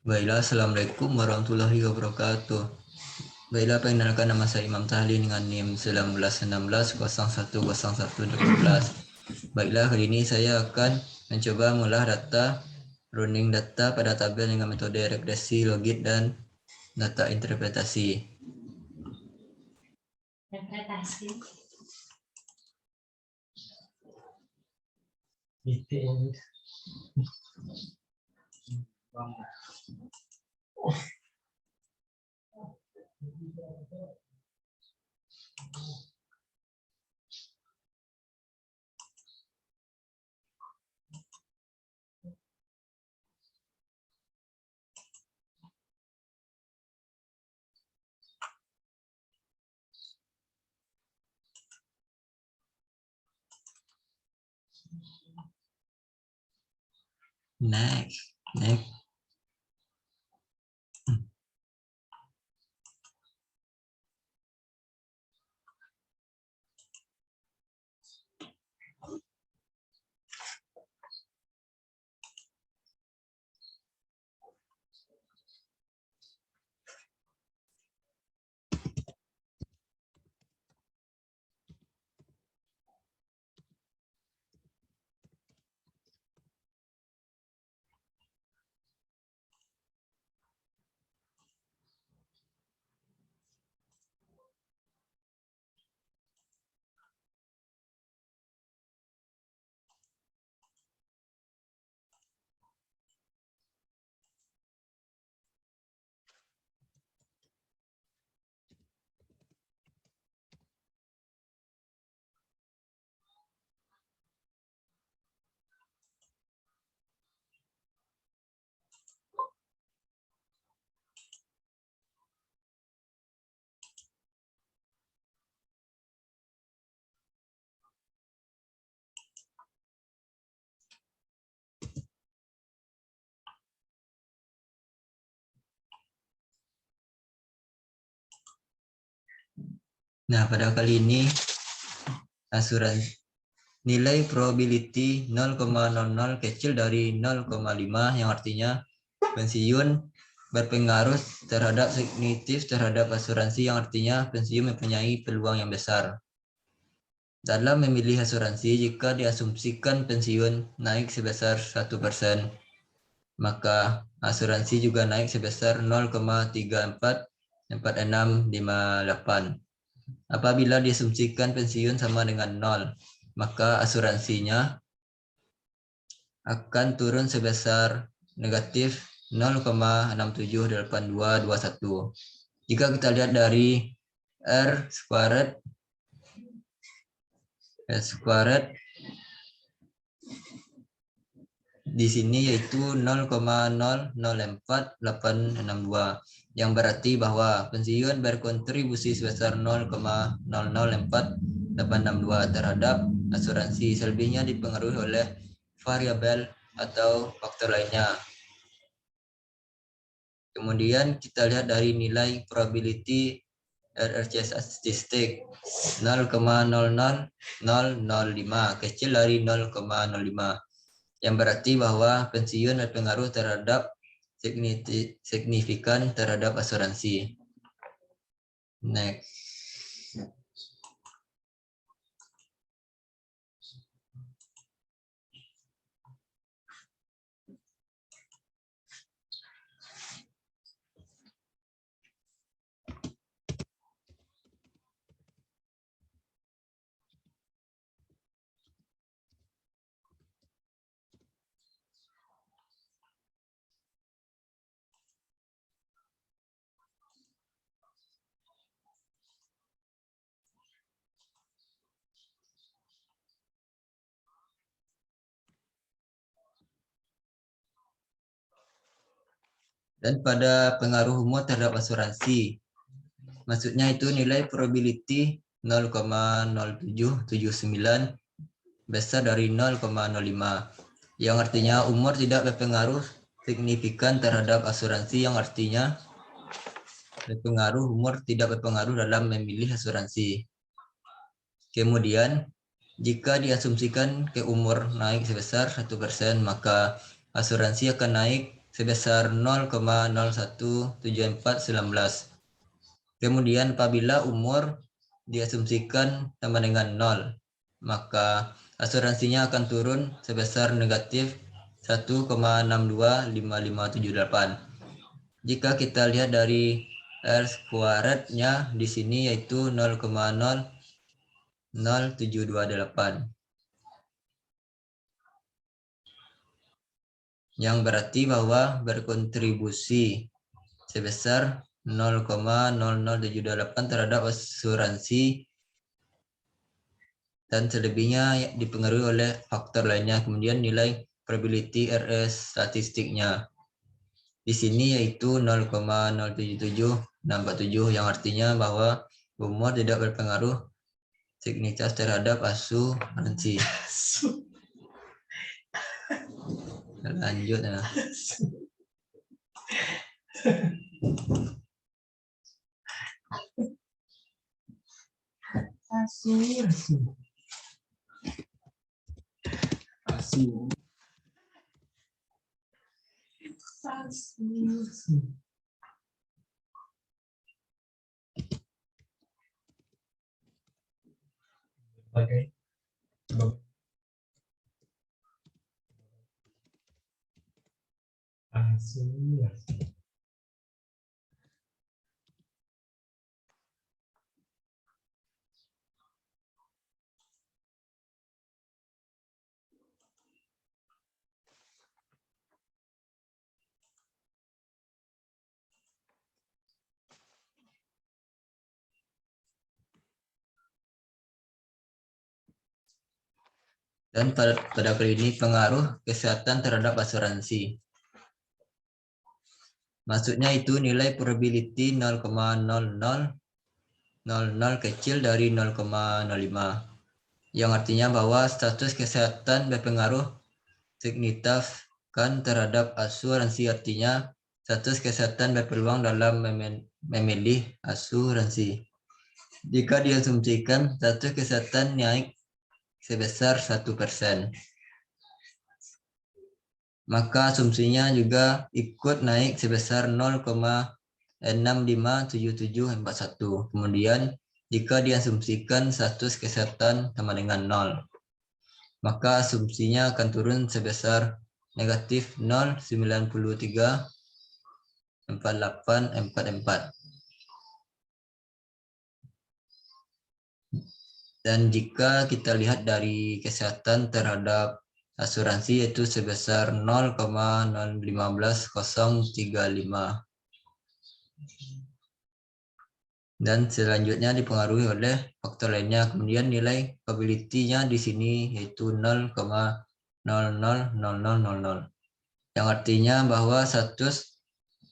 Baiklah, Assalamualaikum warahmatullahi wabarakatuh. Baiklah, perkenalkan nama saya Imam Tahli dengan NIM 1916010118. Baiklah, kali ini saya akan mencoba mengolah data, running data pada tabel dengan metode regresi, logit, dan data interpretasi. Next. Nah, pada kali ini asuransi nilai probability 0,00 kecil dari 0,5 yang artinya pensiun berpengaruh terhadap signifikan terhadap asuransi yang artinya pensiun mempunyai peluang yang besar. Dalam memilih asuransi, jika diasumsikan pensiun naik sebesar 1%, maka asuransi juga naik sebesar 0,344658. Apabila diasumsikan pensiun sama dengan 0, maka asuransinya akan turun sebesar negatif 0,678221. Jika kita lihat dari R squared di sini yaitu 0,004862, yang berarti bahwa pensiun berkontribusi sebesar 0,004862 terhadap asuransi. Selebihnya dipengaruhi oleh variabel atau faktor lainnya. Kemudian kita lihat dari nilai probability RRCS statistik 0,00005 kecil dari 0,05, yang berarti bahwa pensiun berpengaruh terhadap signifikan terhadap asuransi. Next. Dan pada pengaruh umur terhadap asuransi, maksudnya itu nilai probability 0,0779 besar dari 0,05, yang artinya umur tidak berpengaruh signifikan terhadap asuransi, yang artinya umur tidak berpengaruh dalam memilih asuransi. Kemudian, jika diasumsikan ke umur naik sebesar 1%, maka asuransi akan naik sebesar 0,017419. Kemudian apabila umur diasumsikan sama dengan 0, maka asuransinya akan turun sebesar negatif 1,625578. Jika kita lihat dari R squared-nya di sini yaitu 0,00728. Yang berarti bahwa berkontribusi sebesar 0,00728 terhadap asuransi dan selebihnya dipengaruhi oleh faktor lainnya. Kemudian nilai probability RS statistiknya di sini yaitu 0,077647 yang artinya bahwa umur tidak berpengaruh signifikan terhadap asuransi. Lanjut ya. Dan pada kali ini pengaruh kesehatan terhadap asuransi. Maksudnya itu nilai probability 0,0000 kecil dari 0,05. Yang artinya bahwa status kesehatan berpengaruh signifikan terhadap asuransi. Artinya status kesehatan berpeluang dalam memilih asuransi. Jika diasumsikan status kesehatan naik sebesar 1%, maka asumsinya juga ikut naik sebesar 0,657741. Kemudian jika diasumsikan status kesehatan sama dengan 0, maka asumsinya akan turun sebesar negatif 0,934844. Dan jika kita lihat dari kesehatan terhadap asuransi yaitu sebesar 0,015035. Dan selanjutnya dipengaruhi oleh faktor lainnya. Kemudian nilai probability-nya di sini yaitu 0,000000, yang artinya bahwa status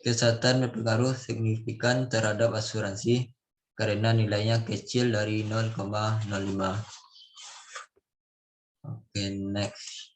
kesehatan berpengaruh signifikan terhadap asuransi karena nilainya kecil dari 0,05. Oke, next.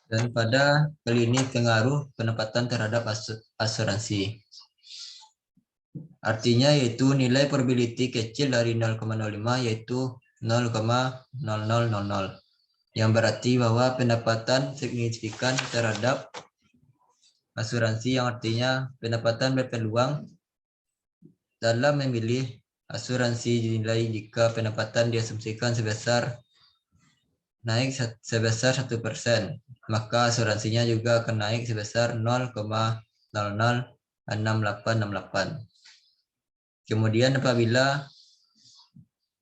Dan pada kali ini pengaruh penempatan terhadap asuransi. Artinya yaitu nilai probability kecil dari 0,05 yaitu 0,0000, yang berarti bahwa pendapatan signifikan terhadap asuransi, yang artinya pendapatan berpeluang dalam memilih asuransi dinilai jika pendapatan diasumsikan sebesar naik sebesar 1%, maka asuransinya juga akan naik sebesar 0,006868. Kemudian apabila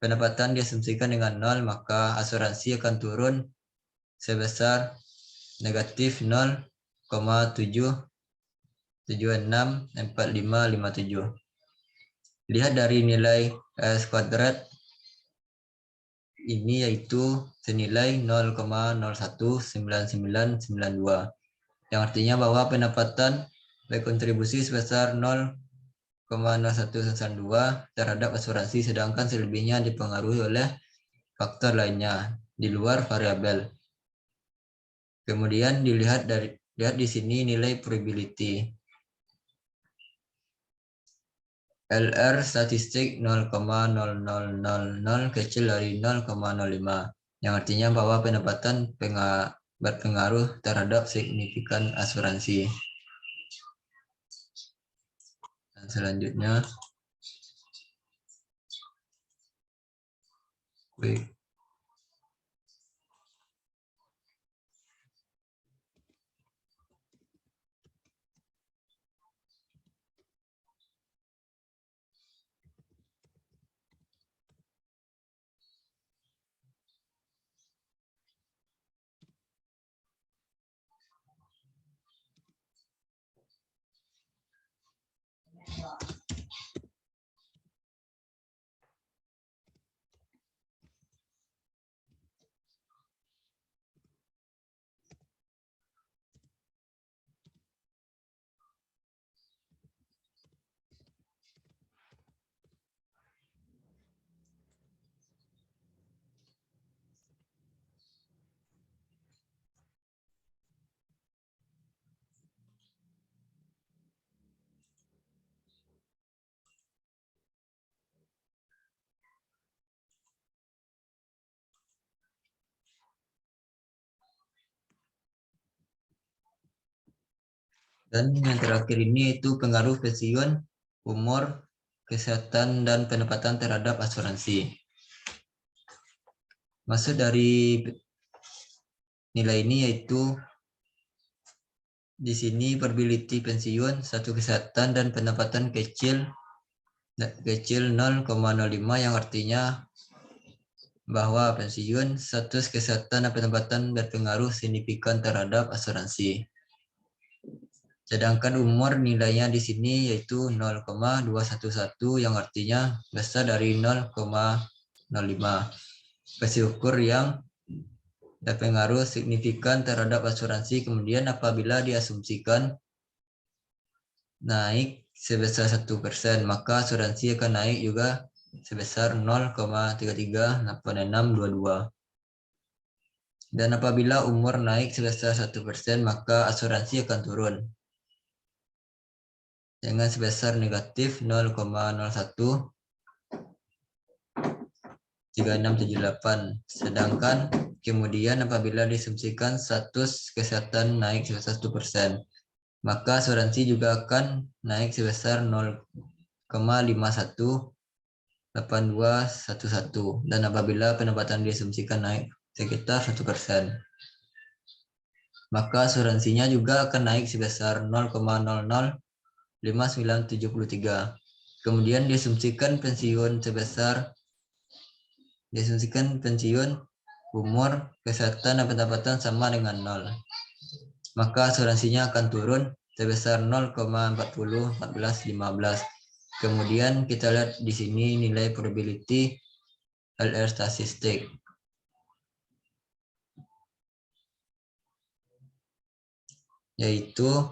pendapatan diasumsikan dengan 0, maka asuransi akan turun sebesar negatif 0,7 764557. Lihat dari nilai S kuadrat ini yaitu senilai 0,019992, yang artinya bahwa pendapatan berkontribusi sebesar 0,0192 terhadap asuransi, sedangkan selebihnya dipengaruhi oleh faktor lainnya di luar variabel. Kemudian lihat di sini nilai probability. LR statistik 0,0000 kecil dari 0,05, yang artinya bahwa pendapatan berpengaruh terhadap signifikan asuransi. Dan selanjutnya, quick. Dan yang terakhir ini itu pengaruh pensiun, umur, kesehatan, dan pendapatan terhadap asuransi. Maksud dari nilai ini yaitu di sini probability pensiun, satu kesehatan, dan pendapatan kecil 0,05, yang artinya bahwa pensiun, status kesehatan, dan pendapatan berpengaruh signifikan terhadap asuransi. Sedangkan umur nilainya di sini yaitu 0,211, yang artinya besar dari 0,05. Besi ukur yang berpengaruh signifikan terhadap asuransi. Kemudian apabila diasumsikan naik sebesar 1%, maka asuransi akan naik juga sebesar 0,338622. Dan apabila umur naik sebesar 1%, maka asuransi akan turun dengan sebesar negatif 0,013678. Sedangkan kemudian apabila disumsikan status kesehatan naik sebesar 1%, maka asuransi juga akan naik sebesar 0,518211. Dan apabila pendapatan disumsikan naik sekitar 1%, maka asuransinya juga akan naik sebesar 0,005973. Kemudian diasumsikan pensiun, umur, kesehatan, dan pendapatan sama dengan 0. Maka asuransinya akan turun sebesar 0,401415. Kemudian kita lihat di sini nilai probability LR statistik. Yaitu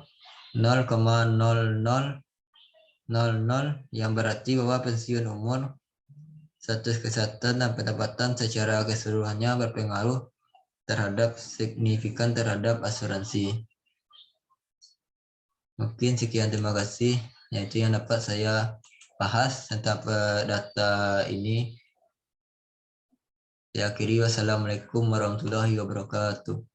0,0000, yang berarti bahwa pensiun, umur, status kesehatan, dan pendapatan secara keseluruhannya berpengaruh signifikan terhadap asuransi. Mungkin sekian, terima kasih. Yaitu yang dapat saya bahas tentang data ini. Saya akhiri, wassalamualaikum warahmatullahi wabarakatuh.